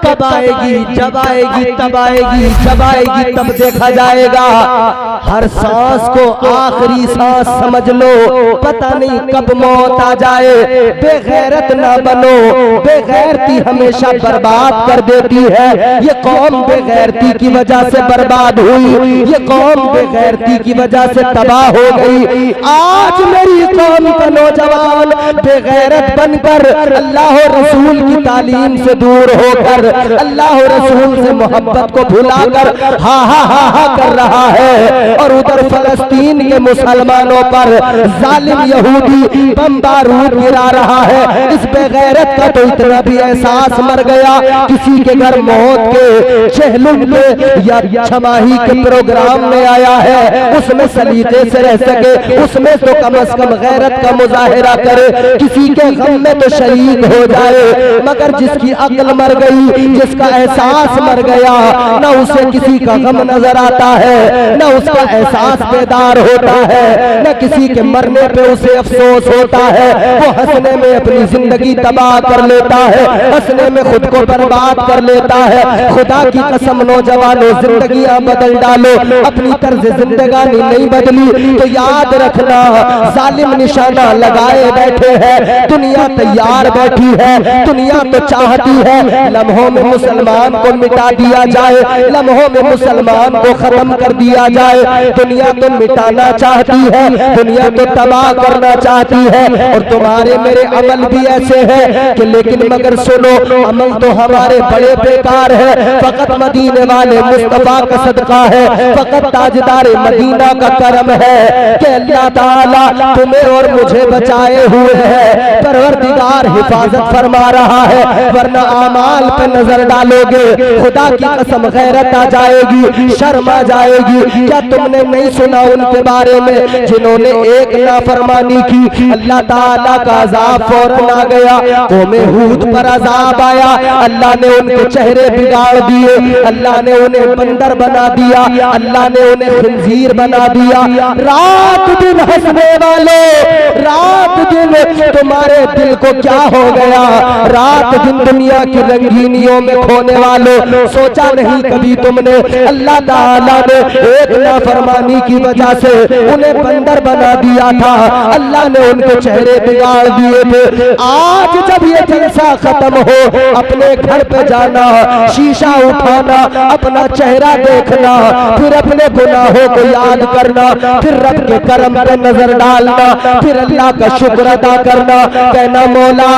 कब आएगी, जब आएगी तब आएगी, जब आएगी तब देखा जाएगा। हर सांस को आखिरी सांस समझ लो, पता नहीं कब मौत आ जाए। बेगैरत ना बनो, बेगैरती हमेशा बर्बाद कर देती है। ये कौम बेगैरती की वजह से बर्बाद हुई, ये कौम बेगैरती की वजह से तबाह हो गई। आज मेरी कौम का नौजवान बेगैरत बनकर अल्लाह रसूल की तालीम से दूर होकर अल्लाह रसूल से मोहब्बत को भुलाकर हा हा हा हा कर रहा है। और उधर फलस्तीन के मुसलमानों पर जालिम यहूदी बम बारूद गिरा रहा है। इस बेगैरत का तो इतना भी एहसास मर गया, किसी के घर मौत के चहलुम के या छमाही के प्रोग्राम में आया है, उसमें सलीके से रह सके, उसमें तो कम से कम गैरत का मुजाहिरा करे, किसी के गम में तो शरीक हो जाए। मगर जिसकी अक्ल मर गई, जिसका एहसास मर गया, न उसे किसी का गम नजर आता है, न उसका एहसास बेदार होता है, न किसी के मरने पे उसे अफसोस होता है। वो हंसने में अपनी जिंदगी तबाह कर लेता है, हंसने में खुद को बर्बाद कर लेता है। खुदा की कसम नौजवानों, जिंदगियां बदल डालो, अपनी तर्ज जिंदगानी नहीं बदली तो याद रखना जालिम निशाना लगाए बैठे हैं। दुनिया तैयार बैठी है, दुनिया तो चाहती है लम्हों में मुसलमान को मिटा दिया जाए, लम्हों में मुसलमान को खत्म कर दिया जाए। दुनिया तो मिटाना चाहती है, दुनिया तो तबाह करना चाहती है। और तुम्हारे मेरे अमल भी ऐसे हैं कि लेकिन मगर सुनो, अमल तो हमारे बड़े बेकार है। फकत मदीने वाले मुस्तफा का सदका है, फकत ताजदार मदीना का करम है कि अल्लाह ताला तुम्हें और मुझे बचाए हुए है। परवरदिगार हिफाजत फरमा रहा है, वरना आमाल पे नजर डालोगे खुदा की कसम गैरत आ जाएगी, शर्म आ जाएगी। क्या तुमने नहीं सुना उनके बारे में जिन्होंने एक नाफरमानी की, अल्लाह ताला का अजाब फौरन आ गया। कौमे हूद पर अजाब आया, अल्लाह ने उनके चेहरे बिगाड़ दिए, अल्लाह ने उन्हें बंदर बना दिया, अल्लाह ने उन्हें खंजीर बना दिया। रात दिन हंसने वालों, रात दिन तुम्हारे दिल को क्या हो गया? रात दिन दुनिया की रंगीनियों में खोने वालों, सोचा नहीं कभी तुमने अल्लाह ताला ने एक नाफरमानी की वजह से उन्हें बंदर बना दिया था, अल्लाह ने उनके चेहरे बिगाड़ दिए थे। आज जब ये जलसा खत्म हो, अपने घर पे जाना, शीशा उठाना, अपना चेहरा देखना, फिर अपने गुनाहों को याद करना, फिर रब के करम पे नजर डालना, फिर अल्लाह का शुक्र अदा करना, कहना मौला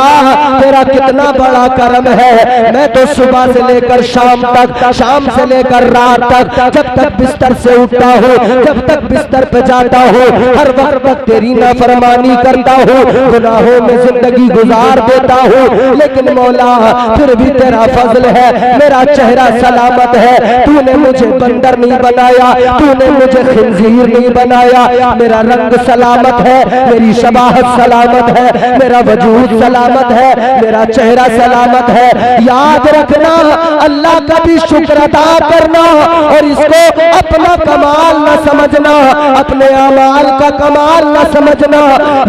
तेरा कितना बड़ा करम है। मैं तो सुबह से लेकर शाम तक, शाम से लेकर रात तक, जब तक बिस्तर से उठता हूँ, जब तक बिस्तर पे जाता हूँ, हर वक्त तेरी नाफरमानी करता हूँ, गुनाहों में जिंदगी गुजार देता हूँ। लेकिन मौला फिर भी तेरा फजल है, मेरा चेहरा सलामत है। तूने मुझे बंदर नहीं बनाया, तूने मुझे खिंजीर नहीं बनाया। मेरा रंग सलामत है, मेरी शबाहत सलामत है, मेरा वजूद सलामत है, मेरा चेहरा सलामत है। याद रखना, अल्लाह का भी शुक्र अदा करना और इसको अपना कमाल न समझना, अपने अमाल का कमाल न समझना।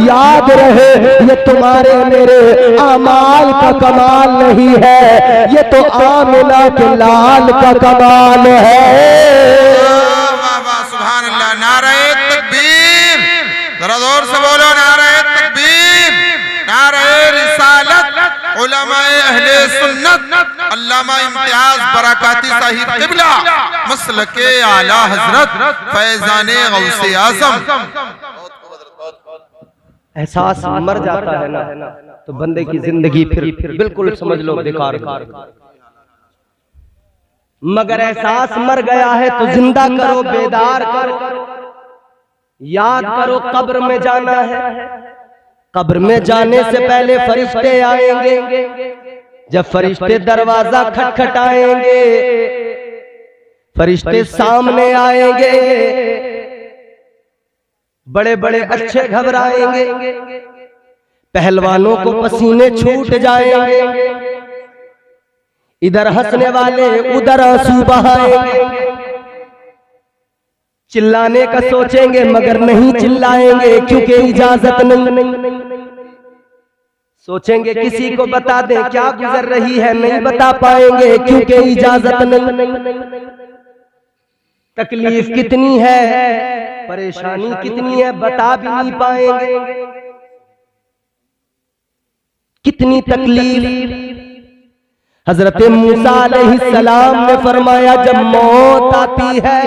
याद रहे ये तुम्हारे मेरे अमाल का कमाल नहीं है, ये तो आमिना के लाल का कमाल है। सुभान अल्लाह, नारे तकबीर, जरा जोर से बोलो नारे तकबीर, नारे रिसालत, उलमाए अहले सुन्नत, अल्लामा इम्तियाज बरकाती साहिब किबला, मसलके आला हजरत फैजाने गौसे आजम। एहसास मर जाता है ना तो बंदे की जिंदगी फिर बिल्कुल समझ लो बेकार। मगर एहसास मर गया है तो जिंदा करो, बेदार करो, याद करो कब्र में जाना है। कब्र में जाने से पहले फरिश्ते आएंगे, जब फरिश्ते दरवाजा खटखटाएंगे, फरिश्ते सामने आएंगे, बड़े बड़े अच्छे घबराएंगे, पहलवानों को पसीने छूट जाएंगे, इधर हंसने वाले उधर आंसू बहाएंगे, चिल्लाने का सोचेंगे मगर नहीं चिल्लाएंगे क्योंकि इजाजत नहीं। सोचेंगे किसी को बता दें क्या गुजर रही है, नहीं बता पाएंगे क्योंकि इजाजत नहीं। तकलीफ कितनी है, परेशानी कितनी है, बता भी नहीं पाएंगे। कितनी तकलीफ। हजरत मूसा अलैहिस्सलाम ने फरमाया जब मौत आती है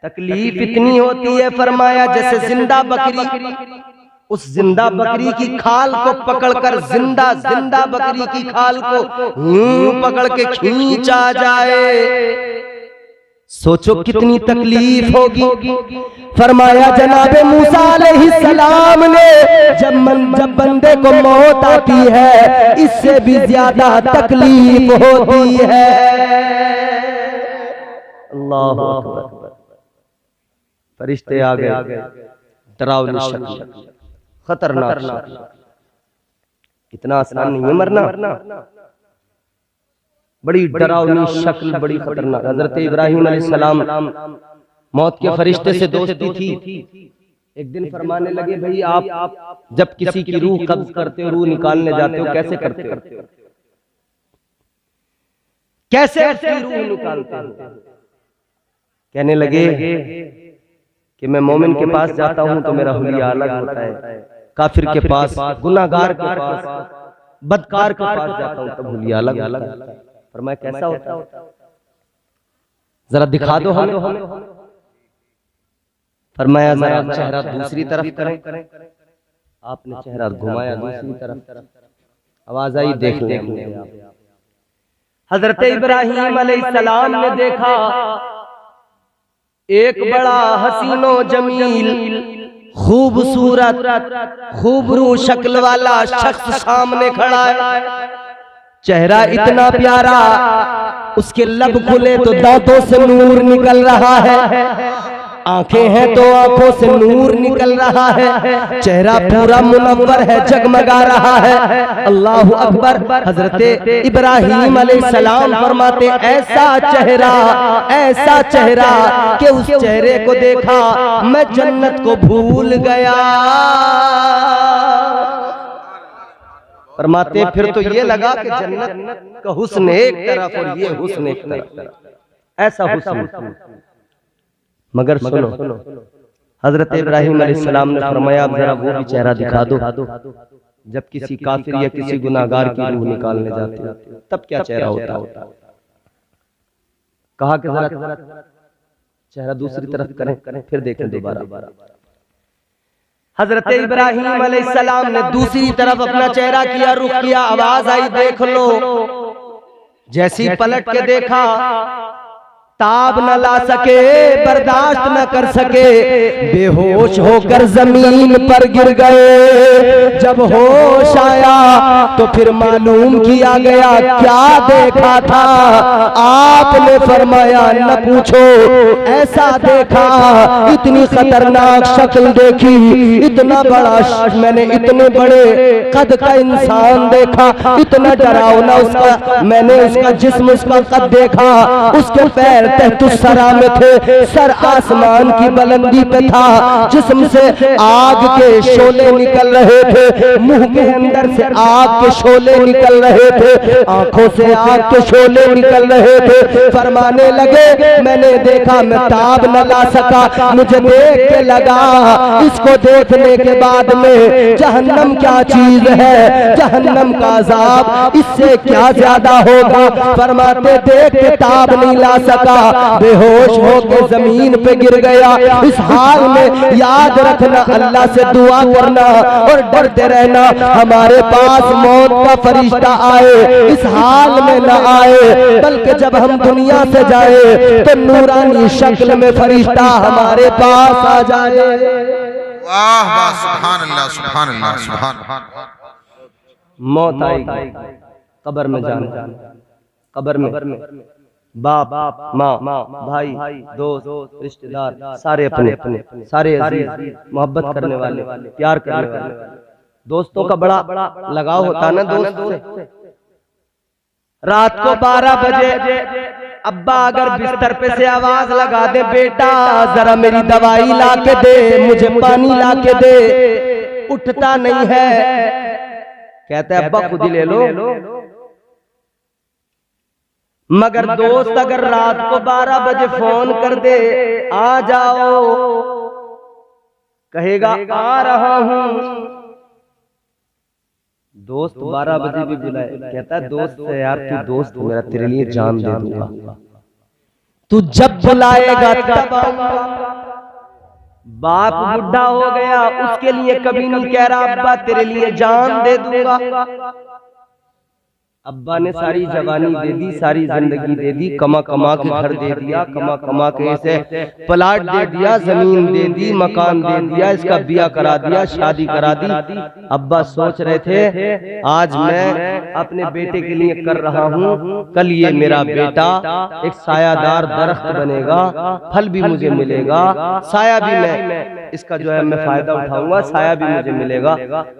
तकलीफ इतनी होती है, फरमाया जैसे जिंदा बकरी, उस जिंदा बकरी की खाल को पकड़कर जिंदा बकरी की खाल को पकड़ के खींचा जाए। सोचो कितनी तकलीफ होगी। फरमाया जनाबे मूसा अलैहिस्सलाम ने जब बंदे को मौत आती है इससे भी ज्यादा तकलीफ होती है। अल्लाह अकबर। फरिश्ते आ गए, डरावनी शक्ल, खतरनाक शक्ल। इतना आसान नहीं है मरना, बड़ी डरावनी शक्ल, बड़ी खतरनाक। हजरत इब्राहिम अलैहिस्सलाम मौत के फरिश्ते से दोस्ती थी। एक दिन फरमाने लगे भाई आप जब किसी की रूह कब्ज करते हो, रूह निकालने जाते हो, कैसे करते हो, कैसे उसकी रूह निकालते हो? कहने लगे कि मैं मोमिन के पास जाता हूं तो मेरा हुलिया अलग होता है, काफिर के पास, गुनाहगार के पास, बदकार के पास जाता हूं तब हुलिया अलग होता है। फरमाया कैसा होता है, जरा दिखा दो हमें। फरमाया जरा चेहरा दूसरी तरफ करें। आपने चेहरा घुमाया दूसरी तरफ, आवाज आई देख लेंगे। हजरत इब्राहिम अलैहिस्सलाम ने देखा एक बड़ा हसीनो जमील खूबसूरत खूबरू शक्ल वाला शख्स सामने खड़ा है। चेहरा इतना प्यारा, उसके लब खुले तो दांतों से नूर निकल रहा है, आंखें हैं तो आंखों से नूर निकल रहा है, चेहरा पूरा मुनव्वर है, जगमगा रहा है। अल्लाहु अकबर। हजरत इब्राहिम अलैहिस्सलाम फरमाते ऐसा चेहरा कि उस चेहरे को देखा मैं जन्नत को भूल गया। फरमाते फिर तो ये लगा कि जन्नत का हुस्न एक तरफ और ये हुस्न एक तरफ, ऐसा हुस्न। मगर सुनो, हजरत इब्राहिम अलैहिस्सलाम ने फरमाया अब जरा वो भी चेहरा दिखा दो। जब किसी काफिर या किसी गुनाहगार की रूह निकालने जाते हो तब क्या चेहरा होता। कहा कि जरा चेहरा दूसरी तरफ करें, फिर देखें दोबारा। हजरत इब्राहिम अलैहिस्सलाम ने दूसरी तरफ अपना चेहरा किया, रुख किया, आवाज आई देख लो। जैसी पलट के देखा ताब न ला सके, बर्दाश्त न कर सके, बेहोश होकर जमीन पर गिर गए। जब होश आया तो फिर मालूम किया गया क्या देखा था। आपने फरमाया न पूछो, ऐसा देखा, इतनी खतरनाक शक्ल देखी, इतना बड़ा, मैंने इतने बड़े कद का इंसान देखा, इतना डरावना उसका, मैंने उसका जिस्म, उसका कद देखा, उसके पैर तहतुस्सरा में थे, सर आसमान की बुलंदी पे था, जिस्म से आग के शोले निकल रहे थे, मुंह के अंदर से आग के शोले निकल रहे थे, आंखों से आग के शोले निकल रहे थे। फरमाने लगे मैंने देखा, मैं ताब न ला सका, मुझे देख के लगा इसको देखने के बाद में जहन्नम क्या चीज है, जहन्नम का अजाब इससे क्या ज्यादा होगा। फरमाते देख के ताब नहीं ला सका, बेहोश होकर जमीन पे गिर गया। इस हाल में याद रखना, अल्लाह से दुआ करना और डरते रहना हमारे पास मौत का फरिश्ता आए इस हाल में न आए, बल्कि जब हम दुनिया से जाए तो नूरानी शक्ल में फरिश्ता हमारे पास आ जाए। वाह वाह, सुभान अल्लाह, सुभान अल्लाह, सुभान। मौत आएगी, कब्र में जाना, कब्र में बाप, माँ, भाई, दोस्त, रिश्तेदार, सारे अपने, सारे अजीज, मोहब्बत करने वाले, प्यार करने वाले। दोस्तों का बड़ा लगाव होता ना दोस्त से। रात को 12 बजे अब्बा अगर बिस्तर पे से आवाज लगा दे, बेटा जरा मेरी दवाई ला के दे, मुझे पानी ला के दे, उठता नहीं है। कहते हैं अब्बा खुद ही ले लो। मगर दोस्त अगर रात को 12 बजे फोन कर दे, आ जाओ, कहेगा आ रहा हूं। दोस्त 12 बजे भी बुलाए, कहता है दोस्त है यार, तू दोस्त मेरा, तेरे लिए जान दे दूंगा, तू जब बुलाएगा तब आऊंगा। बाप बुढ़ा हो गया, उसके लिए कभी नहीं कह रहा अब्बा तेरे लिए जान दे दूंगा। अब्बा ने सारी जवानी दे दी, सारी जिंदगी दे दी, कमा कमा के घर दे दिया, कमा कमा के इसे प्लाट दे दिया, जमीन दे दी, मकान दे दिया, इसका ब्याह करा दिया, शादी करा दी। अब्बा सोच रहे थे आज मैं अपने बेटे के लिए कर रहा हूँ, कल ये मेरा बेटा एक सायादार दरख्त बनेगा, फल भी मुझे मिलेगा, साया भी मैं इसका जो है मैं फायदा उठाऊंगा, साया भी मुझे मिलेगा।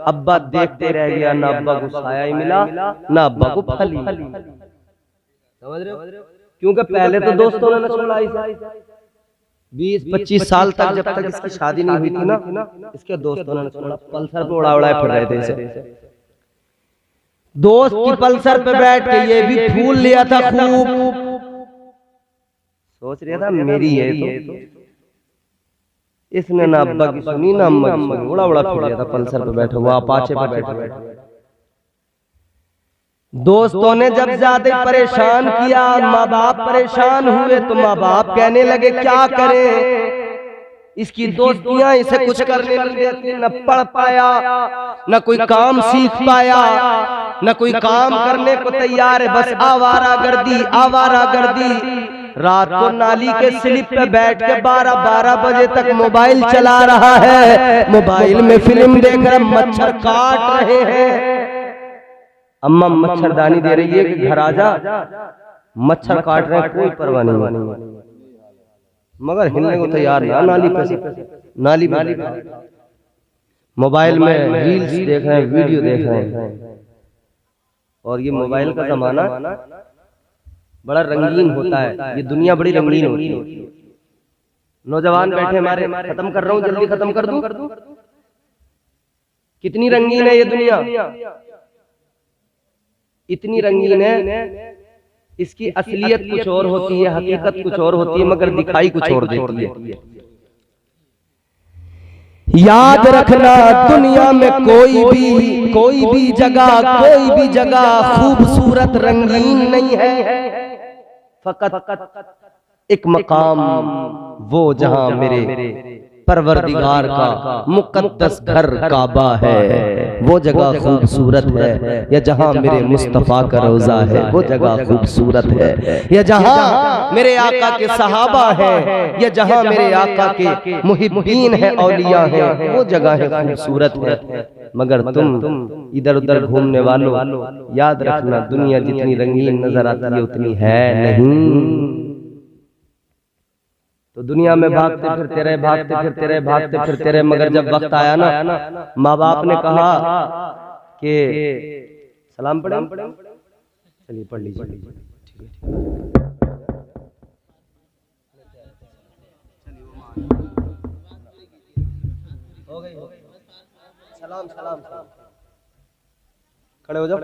अब्बा देखते रह गया, ना अब्बा को साया ही मिला, ना अब्बा को फल ही। समझ रहे हो? क्योंकि पहले तो दोस्तों ने छोड़ा, 20-25 साल तक जब तक इसकी शादी नहीं हुई थी ना, इसके दोस्तों ने छोड़ा, पल्सर पे उड़ा उड़ाए फिर रहे थे इसे। दोस्त की पल्सर पे बैठ के ये भी फूल लिया था खूब, सोच रहा था मेरी है तो। इसने ना अब्बा की सुनी ना अम्मा की सुनी, उड़ा उड़ा फिर रहा था पल्सर पे बैठा हुआ, अपाचे पे बैठा। दोस्तों ने जब ज्यादा परेशान किया, माँ बाप परेशान हुए, तो माँ बाप कहने लगे क्या करें, इसकी दोस्तियां इसे कुछ करने नहीं देती, न पढ़ पाया, न कोई काम सीख पाया, न कोई काम करने को तैयार है, बस आवारागर्दी आवारागर्दी। रात को नाली के स्लिप पे बैठ के 12-12 बजे तक मोबाइल चला रहा है, मोबाइल में फिल्म देख रहा, मच्छर काट रहे हैं। अम्मा मच्छरदानी दे रही है कि घर आ जा, मच्छर काट रहे हैं, कोई परवाह नहीं, मगर हिलने को तैयार ना। नाली पे नाली मोबाइल में रील्स देख रहे हैं, वीडियो देख रहे हैं। और ये मोबाइल का जमाना बड़ा रंगीन होता है, ये दुनिया बड़ी रंगीन होती है। नौजवान बैठे हमारे, खत्म कर रहा हूँ, जल्दी खत्म कर दूं। कितनी रंगीन है ये दुनिया, इतनी रंगीन है, इसकी असलियत कुछ और होती है, हकीकत कुछ और होती है, मगर दिखाई कुछ और देती है। याद रखना दुनिया में कोई भी जगह खूबसूरत रंगीन नहीं है, फकत एक मकाम वो जहां मेरे परवरदिगार का मुकद्दस घर काबा है, वो जगह खूबसूरत है, या जहां मेरे मुस्तफा का रोजा है वो जगह खूबसूरत है, या जहां मेरे आका के सहाबा है, या जहां मेरे आका के मुहिब्बीन है, औलिया है, वो जगह है खूबसूरत है। मगर तुम इधर उधर घूमने वालों, याद रखना दुनिया जितनी रंगीन नजर आती है उतनी है नहीं। तो दुनिया में भागते फिरते रहे, मगर जब वक्त आया ना, माँ बाप ने कहा कि सलाम पढ़े, चलिए पढ़ लीजिए, हो गई सलाम, खड़े हो जाओ।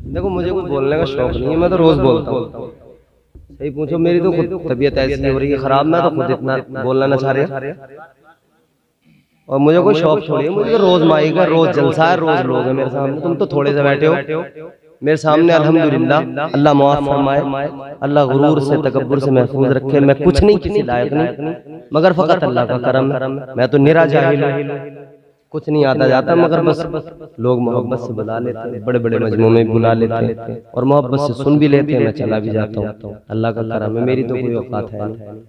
देखो मुझे कुछ बोलने का शौक नहीं है, मैं तो रोज बोलता हूँ। सही पूछो, मेरी तो खुद तबीयत ऐसी हो रही है खराब, मैं तो खुद इतना बोलना ना चाह रहे, और मुझे कोई शौक छोड़िए, मुझे तो रोज माई का रोज जलसा है, रोज लोग है मेरे सामने। तुम तो थोड़े से बैठे हो मेरे सामने, अल्हम्दुलिल्लाह, अल्लाह माफ फरमाए, अल्लाह गुरूर से तकब्बुर से महफूज रखे। मैं कुछ नहीं, किसी लायक नहीं, मगर फकत अल्लाह का करम है। मैं तो निरा जाहिल हूं, कुछ नहीं आता जाता, मगर बस लोग मोहब्बत से बुला लेते हैं, बड़े बड़े मजमू में बुला लेते हैं, और मोहब्बत से सुन भी लेते हैं, मैं चला भी जाता हूँ। अल्लाह का करम है, मेरी तो कोई औकात है नहीं,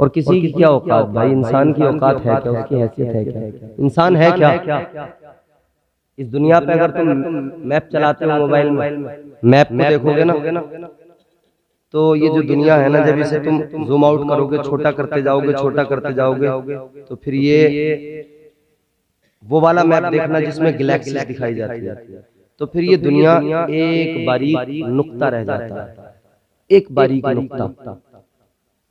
और किसी की क्या औकात भाई, इंसान की औकात है क्या, उसकी हैसियत है क्या, इंसान है क्या इस दुनिया पे। अगर तुम मैप चलाते हो मोबाइल में, मैप में देखोगे ना, तो ये जो दुनिया है ना, जब इसे तुम जूम आउट करोगे, छोटा करते जाओगे, तो फिर ये वो वाला मैप देखना जिसमें गैलेक्सी दिखाई जाती है, तो फिर ये दुनिया एक बारीक नुक्ता रह जाता है, एक बारीक नुक्ता।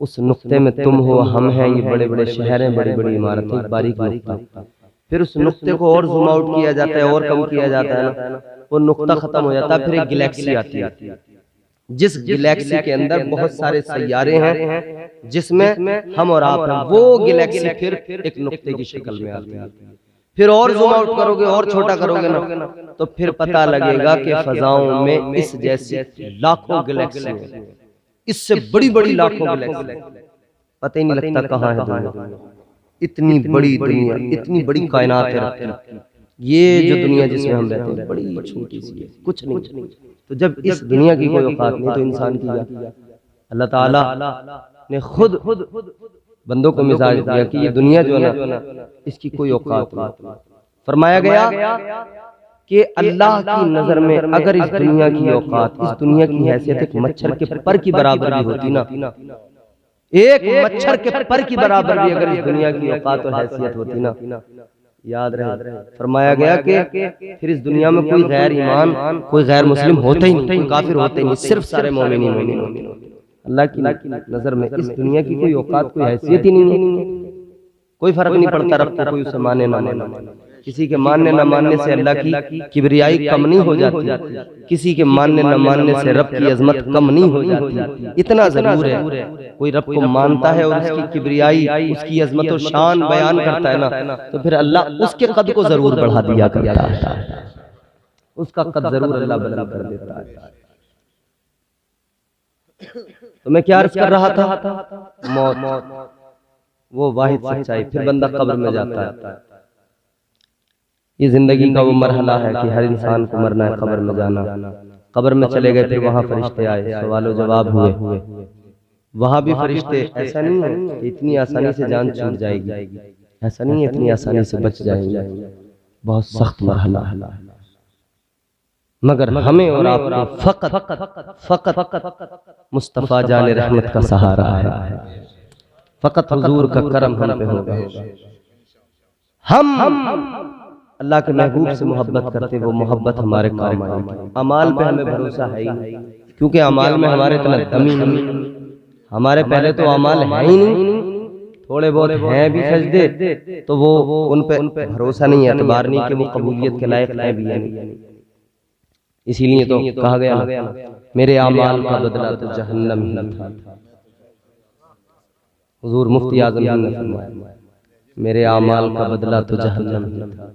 उस नुक्ते में तुम हो, हम हैं, ये बड़े बड़े शहर हैं, बड़ी बड़ी इमारतें, एक बारीक नुक्ता। फिर उस नुक्ते को और जूम आउट किया जाता है और कम किया जाता है ना, वो नुक्ता खत्म हो जाता है, फिर एक गैलेक्सी आती है, जिस गैलेक्सी के अंदर बहुत सारे सैयारे हैं जिसमें हम और आप हैं। वो गैलेक्सी फिर एक नुक्ते की शक्ल में आती है। फिर और जूम आउट करोगे और छोटा करोगे ना, तो फिर पता लगेगा कि फजाओं में इस जैसी लाखों गैलेक्सी हैं, इससे बड़ी बड़ी लाखों गैलेक्सी, पता ही नहीं लगता कहाँ है दुनिया। इतनी बड़ी दुनिया, इतनी बड़ी कायनात है। ये जो दुनिया जिसमें हम रहते हैं बड़ी छोटी सी है, कुछ नहीं। तो जब इस दुनिया की कोई औकात नहीं तो इंसान की क्या? अल्लाह ताला ने खुद बंदों को मिजाज दिया कि ये दुनिया जो है ना, इसकी कोई औकात नहीं। फरमाया गया कि अल्लाह की नजर में अगर इस दुनिया की औकात, इस दुनिया की हैसियत एक मच्छर के पर की बराबर भी होती ना, एक मच्छर के पर की बराबर भी अगर इस दुनिया की औकात और हैसियत होती ना, याद रहे फरमाया गया कि फिर इस दुनिया में कोई गैर ईमान, कोई गैर मुस्लिम होता ही नहीं, कोई काफिर होते ही नहीं, सिर्फ सारे मोमिन ही। अल्लाह की नजर में इस दुनिया की कोई औकात, कोई हैसियत ही नहीं है। कोई फर्क नहीं पड़ता रब को कोई उसे माने ना माने। किसी के मानने न मानने से अल्लाह की किबरियाई कम नहीं हो जाती, किसी के मानने न मानने से रब की अजमत कम नहीं हो जाती। इतना जरूर है, कोई रब को मानता है और उसकी किबरियाई, उसकी अजमत और शान बयान करता है ना, तो फिर अल्लाह उसके कद को जरूर बढ़ा दिया करता है, उसका कद जरूर अल्लाह बढ़ा कर देता है। तो मैं क्या अर्ज कर रहा था? मौत वो वाहिद सच्चाई। फिर बंदा कब्र में जाता है। ये जिंदगी का वो मरहला है कि हर इंसान को मरना है, कब्र में जाना। कब्र में चले गए, फिर वहां फरिश्ते आए, सवाल जवाब हुए। वहां भी फरिश्ते, ऐसा नहीं है कि इतनी आसानी से जान छूट जाएगी, ऐसा नहीं है इतनी आसानी से बच जाएंगे। बहुत सख्त मरहला है, मगर हमें और आपको फकत मुस्तफा जाने रहमत का सहारा है, फकत हुजूर का करम हम पे होगा। हम अल्लाह के महबूब से मोहब्बत करते, वो मोहब्बत हमारे काम आएगी। अमाल पे हमें भरोसा है ही, क्योंकि अमाल में हमारे इतना दम ही नहीं, हमारे पहले तो अमाल है ही नहीं, थोड़े बहुत हैं भी सजदे, तो वो उन पे भरोसा नहीं है, एतबार नहीं कि वो कबूलियत के लायक है भी नहीं। इसीलिए तो कहा गया मेरे अमाल का बदला तो जहन्नम ही था। हुजूर मुफ्ती आज़म ने फरमाया मेरे अमाल का बदला तो जहन्नम ही था।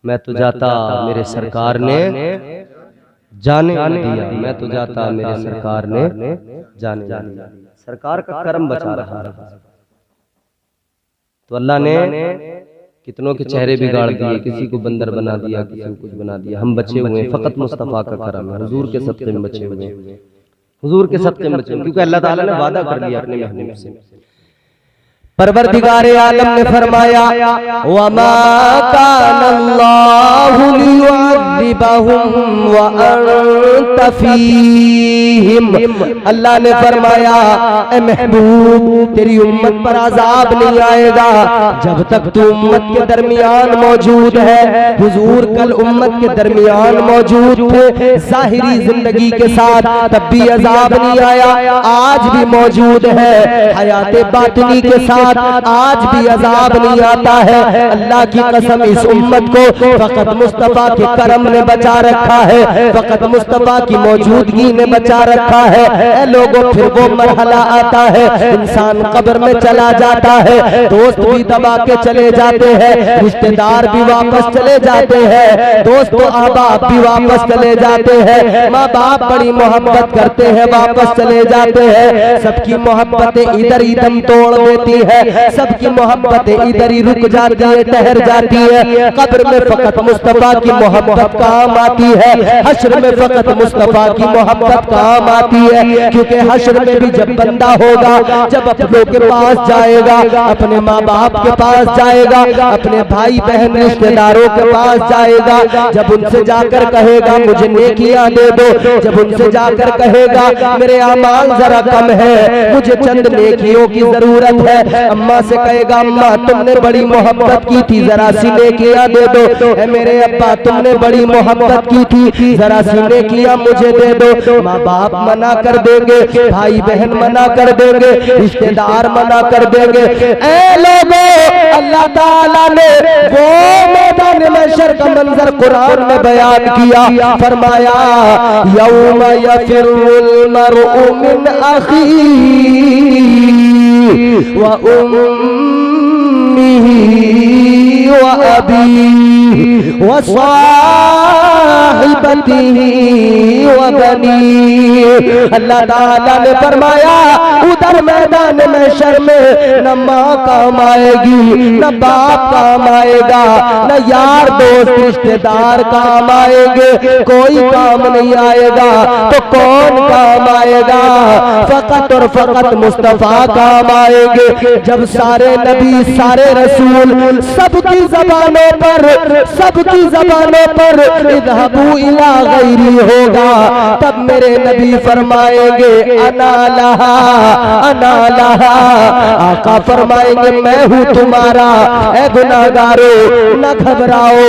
मैं तो जाता मेरे सरकार ने जाने दिया, मैं तो जाता मेरे सरकार ने जाने दिया। सरकार का करम बचा रहा। तो अल्लाह ने कितनों के चेहरे बिगाड़ दिए, किसी को बंदर बना दिया, किसी को कुछ बना दिया। हम बचे हुए हैं, फकत मुस्तफा का करम है, हुजूर के सदक़े में बचे हुए हैं, हुजूर के सदक़े में बचे, क्योंकि अल्लाह ताला ने वादा कर लिया अपने महबूब से। परवरदिगारे आलम ने फरमाया वमा कानल्लाहु लियुअज़्ज़िबहुम व अंत फीहिम। अल्लाह ने फरमाया ए महबूब तेरी उम्मत पर अज़ाब नहीं आएगा जब तक तू उम्मत के दरमियान मौजूद है। हुजूर कल उम्मत के दरमियान मौजूद थे ज़ाहिरी जिंदगी के साथ, तब भी अज़ाब नहीं आया, आज भी मौजूद है हयात बातिनी के साथ, आज भी अजाब नहीं आता है। अल्लाह की कसम इस उम्मत को फकत मुस्तफा के करम ने बचा रखा है, फकत मुस्तफा की मौजूदगी ने बचा रखा है। लोगों फिर वो मरहला आता है, इंसान कब्र में चला जाता है, दोस्त भी दबा के चले जाते हैं, रिश्तेदार भी वापस चले जाते हैं, दोस्त अहबाब भी वापस चले जाते हैं, माँ बाप बड़ी मोहब्बत करते हैं वापस चले जाते हैं। सबकी मोहब्बतें इधर ही दम तोड़ देती है, सबकी मोहब्बतें इधर ही रुक जाती है, ठहर जाती है। कब्र में फकत मुस्तफा की मोहब्बत काम आती है, हश्र में फकत मुस्तफा की मोहब्बत काम आती है, क्योंकि हश्र में भी जब बंदा होगा, जब अपनों के पास जाएगा, अपने माँ बाप के पास जाएगा, अपने भाई बहन रिश्तेदारों के पास जाएगा, जब उनसे जाकर कहेगा मुझे नेकियां दे दो, जब उनसे जाकर कहेगा मेरे अमाल जरा कम है, मुझे चंद नेकियों की जरूरत है, अम्मा से कहेगा अम्मा तुमने बड़ी मोहब्बत की थी, जरा सी नेकियां दे दो, मेरे अब्बा तुमने बड़ी मोहब्बत की थी, जरा सी नेकियां मुझे दे दो, माँ बाप मना कर देंगे, भाई बहन मना कर देंगे, रिश्तेदार मना कर देंगे। ऐ लोगों, अल्लाह ताला ने वो मैदान महशर का मंजर कुरान में बयान किया, फरमाया यौमा यफिरुल मरउ मिन अखीही व उम्मिही व अबीही व साहिबतिही व बनीही। अल्लाह ताला ने फरमाया उधर मैदान महशर में न माँ काम आएगी, न बाप काम आएगा, न यार दोस्त रिश्तेदार काम आएंगे, कोई काम नहीं आएगा। तो कौन काम आएगा? फकत और फकत मुस्तफा काम आएंगे। जब सारे नबी, सारे रसूल सबकी जबानों पर इज़हबू इला गैरी होगा, तब मेरे नबी फरमाएंगे अना लहा अना लहा। आका फरमाएंगे मैं हूँ तुम्हारा। ऐ गुनाहगारों न घबराओ,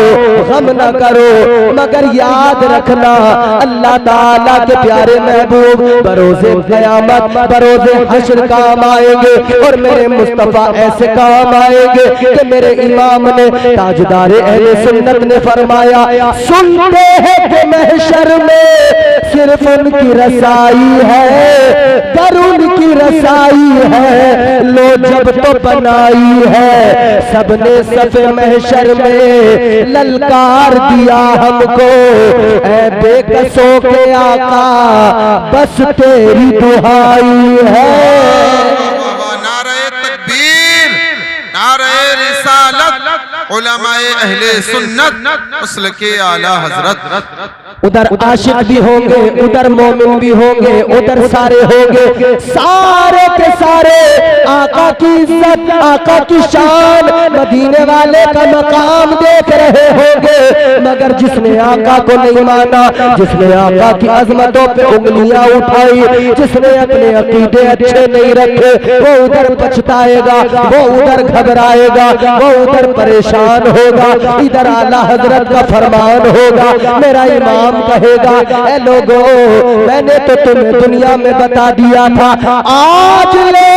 गम न करो, मगर याद रखना अल्लाह ताला के प्यारे महबूब बरोज़े क़यामत, बरोज़े हश्र काम आएंगे, और मेरे मुस्तफा ऐसे काम आएंगे कि मेरे इमाम ने, ताजदारे अहले सुन्नत ने फरमाया सुनते हैं कि महशर में सिर्फ उनकी रसाई है, दर उनकी रसाई है, लो जब तो बनाई है, सबने सफ़े महशर में ललकार दिया हमको, ऐ बेकसों के आका बस तेरी दुहाई है। नारे तकबीर, नारे रिसालत, उलमाए अहले सुन्नत, मसलके आला हजरत। उधर आशिक भी होंगे, उधर मोमिन भी होंगे, उधर सारे होंगे, सारे के सारे आका की इज्जत, आका की शान, मदीने वाले का मकाम देख रहे होंगे, मगर जिसने आका को नहीं माना, जिसने आका की अजमतों पे उंगलियां उठाई, जिसने अपने अकीदे अच्छे नहीं रखे, वो उधर पछताएगा, वो उधर घबराएगा, वो उधर परेशान होगा। इधर आला हजरत का फरमान होगा, मेरा इमाम कहेगा ऐ लोगों, मैंने तो तुम्हें दुनिया में बता दिया था, आज ले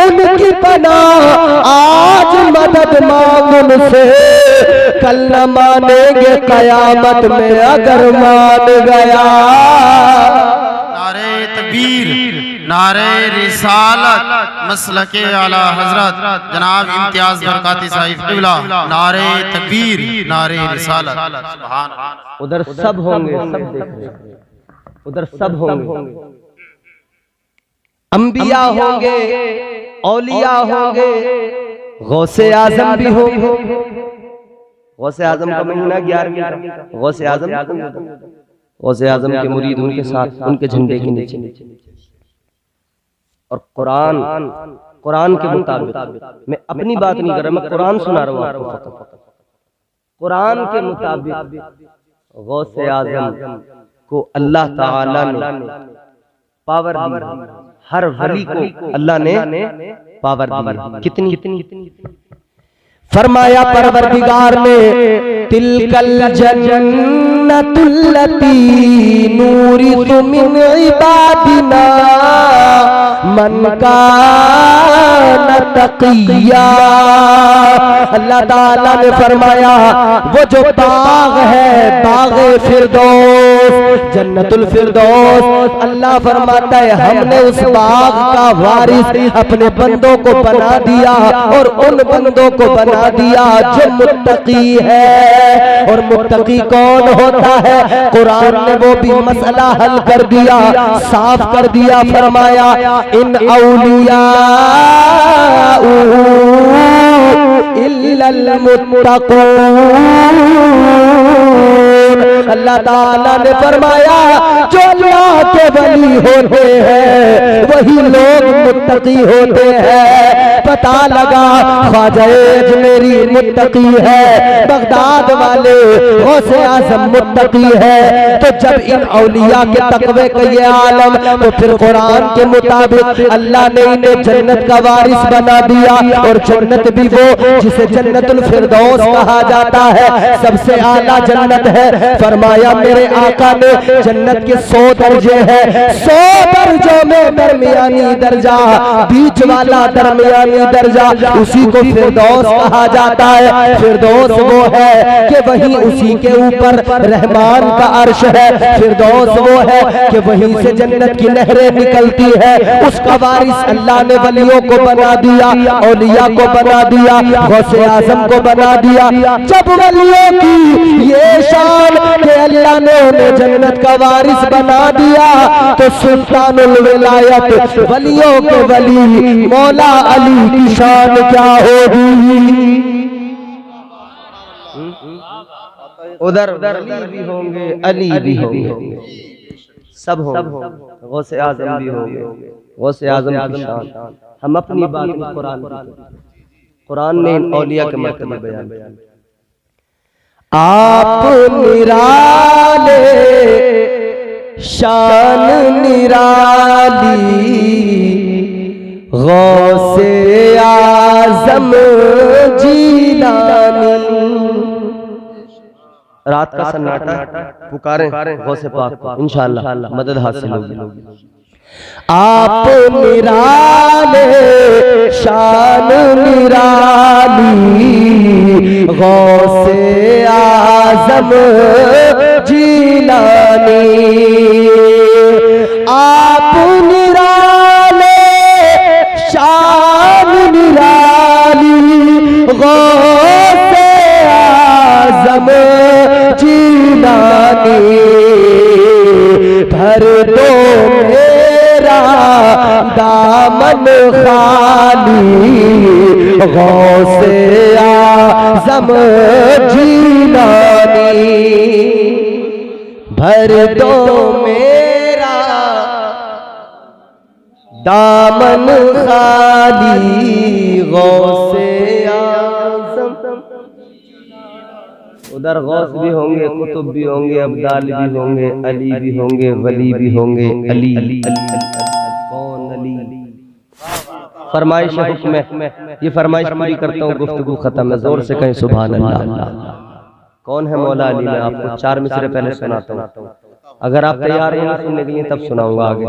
उनकी पनाह, आज मदद मांग उनसे, कल न मानेंगे कयामत में अगर मान गया। नारे तकबीर, नारे रिसालत, मसलके आला हजरत जनाब इम्तियाज बरकाती साहिब क़िबला, नारे तकबीर, नारे रिसालत। सुभान अल्लाह। उधर सब होंगे, सब देख रहे हैं, उधर सब होंगे, अंबिया होंगे, औलिया होंगे, गौसे आजम भी होंगे। गौसे आजम का महीना 11वीं, गौसे आजम के मुरीद उनके साथ, उनके झंडे के नीचे। और कुरान के मुताबिक, मैं अपनी बात नहीं कर रहा, मैं कुरान सुना रहा हूँ आपको। कुरान के मुताबिक गौसे आजम को अल्लाह ताला ने पावर दी, हर वली को अल्लाह ने पावर दी। कितनी? फरमाया परवरदिगार ने तिलकल जन्नतुल्लती नूरितु मिन इबादिना मन कान तक़िया। अल्लाह ताला ने फरमाया वो जो बाग है, बाग़े फिरदौस, जन्नतुल फिरदौस, अल्लाह फरमाता है हमने उस बाग का वारिस अपने बंदों को बना दिया, और उन बंदों को बना दिया जो मुत्तकी है। और मुत्तकी कौन होता है? कुरान ने वो भी मसला हल कर दिया, साफ कर दिया। फरमाया इन औलिया इल्लल मुत्तक़ून, रसूल। अल्लाह ताला ने फरमाया जो अल्लाह के वली होते हैं वही लोग मुत्तकी होते हैं। पता लगा ख्वाजा अजमेरी मुत्तकी है, बगदाद वाले गौसे आजम मुत्तकी है। तो जब इन औलिया के तकवे का ये आलम, तो फिर कुरान के मुताबिक अल्लाह ने इन्हें जन्नत का वारिस बना दिया। और जन्नत भी वो जिसे जन्नतुल फिरदौस कहा जाता है, सबसे आला जन्नत है। फरमाया मेरे आका ने जन्नत के 100 दर्जे हैं, 100 दर्जों में दरमियानी दर्जा, बीच वाला दरमियानी दर्जा, उसी को फिरदौस कहा जाता है। फिरदौस वो है कि वहीं उसी के ऊपर रहमान का अर्श है। फिरदौस वो है कि वहीं से जन्नत की नहरें निकलती है। उसका वारिस अल्लाह ने वलियों को बना दिया, औलिया को बना दिया, गौसे आजम को बना दिया। जब वलियों की ये शान कि अल्लाह ने उन्हें जन्नत का वारिस बना दिया, तो सुल्तानुल विलायत वलियों के वली मौला अली की शान क्या होगी। उधर वली भी होंगे, अली भी होंगे, सब होंगे, गौसे आजम भी होंगे, गौसे आजम की शान। हम अपनी बात कुरान ने इन औलिया के मर्तबे बयान किया। आप निराले शान निराली गौसे आजम जीलानी। रात का सन्नाटा पुकारें गौसे पाक, इंशाअल्लाह मदद हासिल होगी। आप निराले शान निराली गौसे आजम जीलानी। आप निराले शान निराली गौसे आजम जीलानी। भर दो मेरा दामन खाली गौसे आजम जीलानी। भर दो मेरा दामन खाली गौसे आजम। उधर गौस भी होंगे, कुतुब भी होंगे, अब्दाल भी होंगे, अली भी होंगे, वली भी होंगे। अली कौन अली? फरमाइश हुक्म, ये फरमाइश पूरी करता हूँ, गुफ्तगू खत्म है। जोर से कहें सुभान अल्लाह। कौन है मौला अली? मैं आपको 4 मिसरे पहले सुनाता हूँ, अगर आप तैयार हैं सुनने के लिए तब सुनाऊंगा आगे।